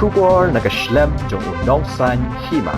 Kubor nakaslem jong unongsan hima.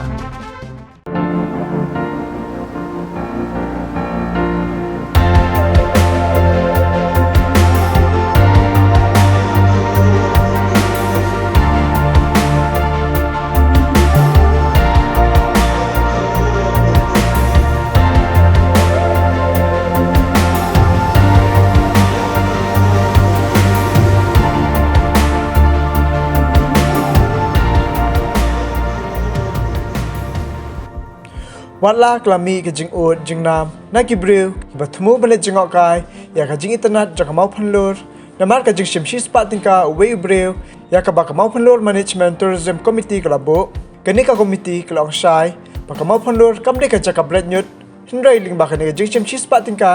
Wan la klami ke jing ut jing nam na ki briu ba thumu bale jingok kai ya ka jing internet ja ka mau phanlur namar ka jing shimshi spa tingka we briu ya ka ba ka mau phanlur management tourism committee ka labo kani ka committee ka long shai ba ka mau phanlur kam de ka ja ka bret nyut hindrai ling ba ka ne jing shimshi spa tingka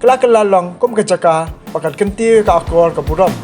kala kala long kum ka ja ka ba ka kenti ka akor ka buram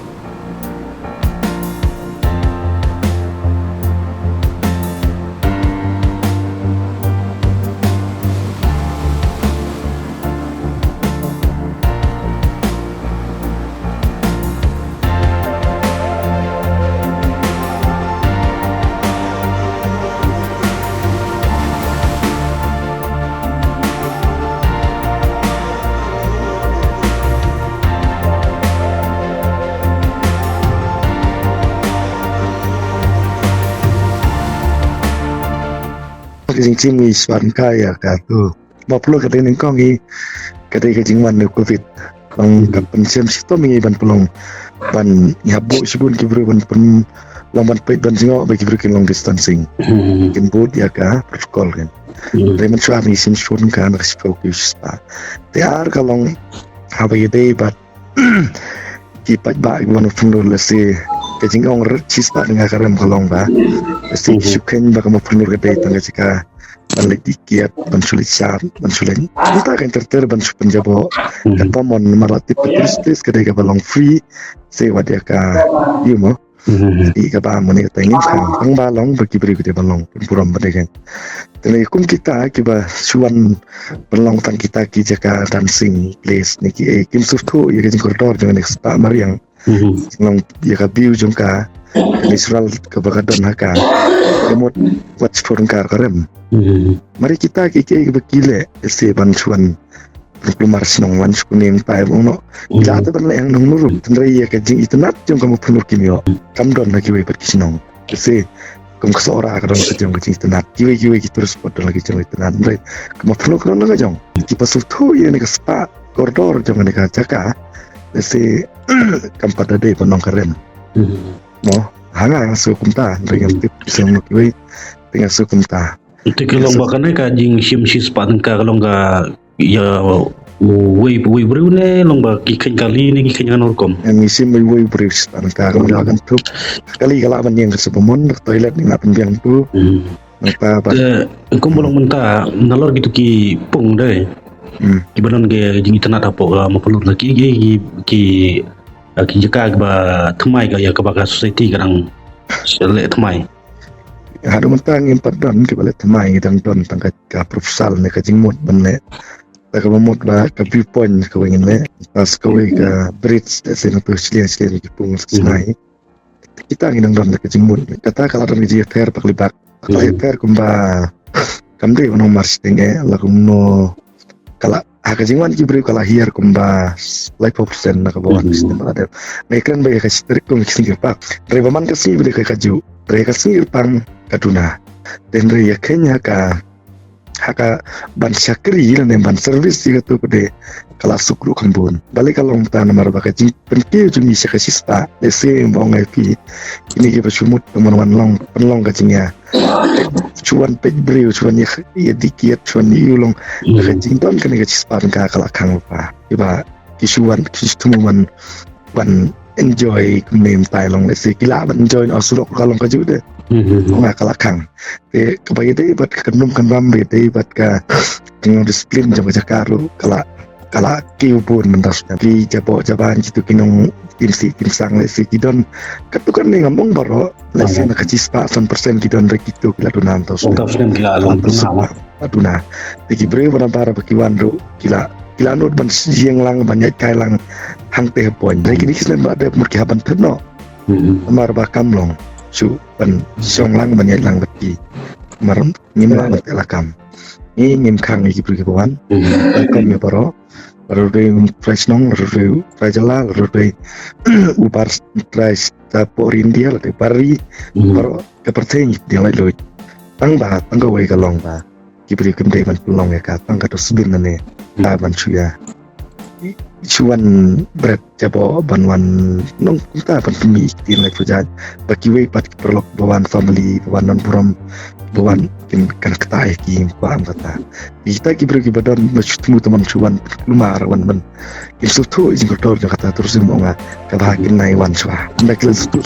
Jing mi swan kaya ka tu ma perlu kata ni kong i kata ke jing man covid kong ka pensiam situ mi ban pelong ban nyabu sibun ki bru ban pen long ban pait ban singo bagi bru long distancing kin bud ya ka protokol kan remen swan ni sim swan ka nak spok ki spa te ar ka long have ye day but ki pat ba ban fundur lesi ke jing ong chispa dengan karam kalong ba lesi suken ba ka mo fundur ke day tanga jika balik dikiat bansulit syar bansulit kita akan terter bansu penjabo kata mon malatip turistis kedai ka balong free sewa dia ka yumo di ka ba mon kita ingin ang balong bagi beri kita balong puram badegan tele kum kita kiba suan balong tang kita ki jaka dancing place niki kim suftu ya ke koridor dengan spa mariang long ya ka view jongka Israel kebakadan haka remote watch for kar karem mari kita kiki bekile ese bansuan lumar sinong wan kuning pai uno jata ban yang nong nuru tendrai ya kajing internet jong kamu punur kimio kam don lagi we sinong ese kum kesora kadon kajing kajing internet kiwe terus podon lagi jong internet mari kamu punur kadon lagi jong kipa sutu ya ne spa koridor jong ne ka jaka ese kam pada de panong karem mo hanga sukumta dengan tip isang kiwe dengan sukumta itu kalau bakane ka jing sim span ka kalau ga ya we brune long ba ki kali ni ki kan orkom yang misim we briefs span ka kalau akan tup kali kala ban yang kesepemon toilet ni nak penjang tu apa ko bolong menta nalor gitu ki pung deh ki banon ge jing internet apa ma perlu lagi ki jaga ba thamai ga ya ka ba society kadang sele thamai hadu mentang impat don ke balik thamai dang don tang ka profesal ne ka jingmut banne ta ka mot ba ka viewpoint ka wengin le pas ka we ka bridge da sen to chlian ki pung snai kita ngin don ka jingmut kata kala don ji fair paklibat fair kumba kamde ono mars tenge la kumno kala aka jingwan ki beri kala hiar kumba 5% na ka bawan sistem ada mekran ba ka strik kum kisingir pak reba man ka si beli ka kaju re ka singir pang kaduna dan re ya kenya ka haka ban syakri ne ban service juga tu kode kala sukru kambun balik kalong ta na marba ka jing penki jumi sa kasista lese mbong ip ini ki pasumut teman-teman long penlong ka jingya cuan pej brio cuan ya dikiat cuan yulong ka jing don kan ka cispan ka kala kang pa iba kisuan kistumuman ban enjoy kunem tailong lese kila ban enjoy asurok kalong ka jude nga kala kang te kabay day bat kanum kan rambe day bat ka ng disiplin jam ka karo kala kiupun mentas di jaban jitu kinong timsang lesi kidon katukan ni ngamong baro lesi na kacispa 100% kidon rekito kila dunan tos kila alon aduna tiki bre wana para pakiwanro kila nod ban siang lang banyak kai lang hang teh poin lagi ni kislen ba de murki haban terno amar ba kamlong su ban song lang ban yai lang baki maram ngim ma bat lakam ni ngim khang ni kibru kibawan kom me paro rode price nong rode rajala rode upar price ta por India le pari paro ke perteng dia lai loi tang ba tang go wei ka long ba kibru kim dei ban long ya ka tang ka to subin ne ta ban chuya chuan berat jabo banwan nong kita pan pemi tin lai pujan baki wei pat perlok bawan family bawan non puram bawan kin kan ketai ki ko am kata kita ki beri badan macam teman chuan lumar wan ban kim sultu izin kotor kata terus monga kabahakin nai wan swa ndak lesu tu